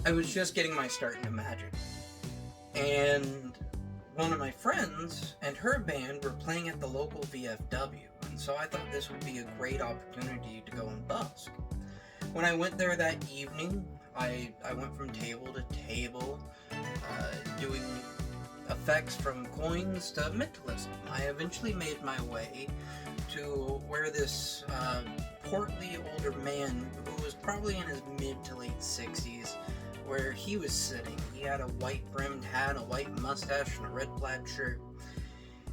I was just getting my start into magic. And one of my friends and her band were playing at the local VFW. And so I thought this would be a great opportunity to go and busk. When I went there that evening, I went from table to table, doing effects from coins to mentalism. I eventually made my way to where this portly older man, who was probably in his mid to late 60s, where he was sitting. He had a white brimmed hat, a white mustache, and a red plaid shirt.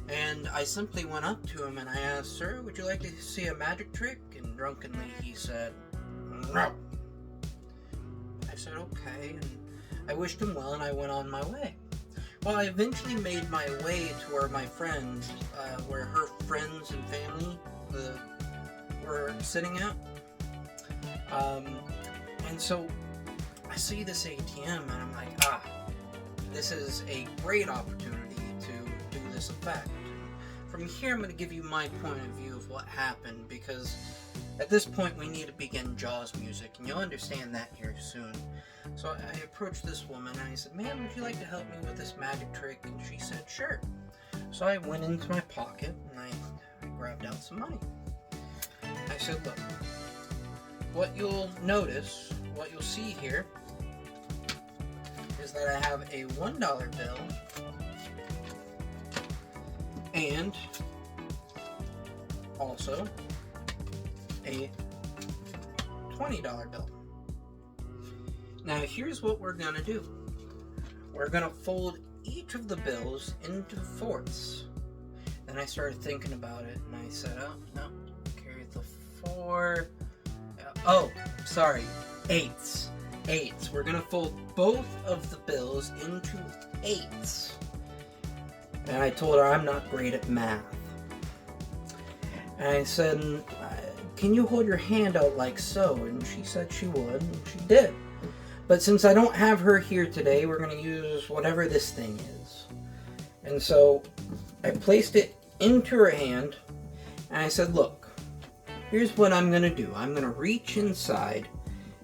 And I simply went up to him and I asked, "Sir, would you like to see a magic trick?" And drunkenly he said, "No." I said, "Okay," and I wished him well and I went on my way. Well, I eventually made my way to where my friend, where her friends and family were sitting at. And so I see this ATM and I'm like, this is a great opportunity to do this effect. From here, I'm going to give you my point of view of what happened, because at this point we need to begin Jaws music, and you'll understand that here soon. So I approached this woman and I said, "Ma'am, would you like to help me with this magic trick?" And she said, "Sure." So I went into my pocket and I grabbed out some money. I said, "Look, what you'll notice, what you'll see here, is that I have a $1 bill and also a $20 bill. Now here's what we're going to do. We're going to fold each of the bills into fourths." Then I started thinking about it and I said, "Oh, no, carry the 4. Eighths. We're going to fold both of the bills into eighths." And I told her I'm not great at math. And I said, "Can you hold your hand out like so?" And she said she would, and she did. But since I don't have her here today, we're going to use whatever this thing is. And so I placed it into her hand, and I said, "Look, here's what I'm going to do. I'm going to reach inside,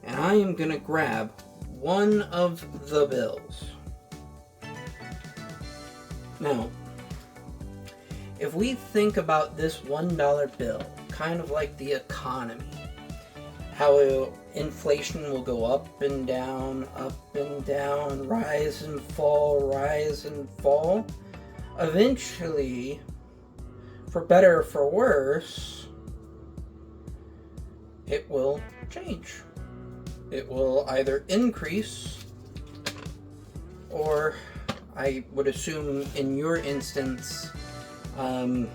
and I am going to grab one of the bills." Now, if we think about this $1 bill, kind of like the economy, how inflation will go up and down, rise and fall. Eventually, for better or for worse, it will change. It will either increase, or I would assume in your instance, the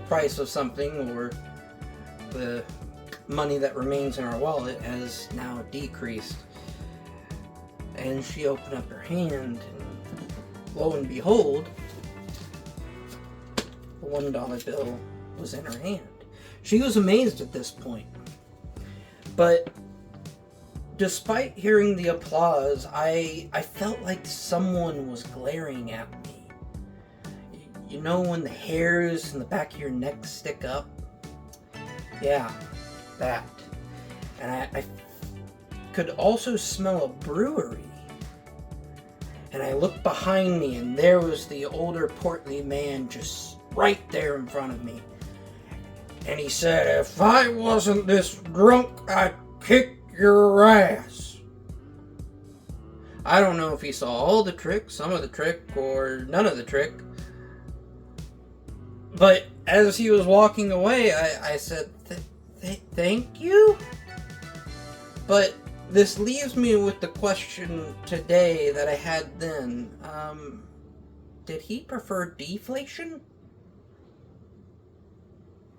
price of something or the money that remains in our wallet has now decreased. And she opened up her hand, and lo and behold, the $1 bill was in her hand. She was amazed at this point. But despite hearing the applause, I felt like someone was glaring at me. You know when the hairs in the back of your neck stick up? Yeah, that. And I could also smell a brewery. And I looked behind me, and there was the older, portly man just right there in front of me. And he said, "If I wasn't this drunk, I'd kick your ass." I don't know if he saw all the trick, some of the trick, or none of the trick. But as he was walking away, I said, thank you? But this leaves me with the question today that I had then. Did he prefer deflation?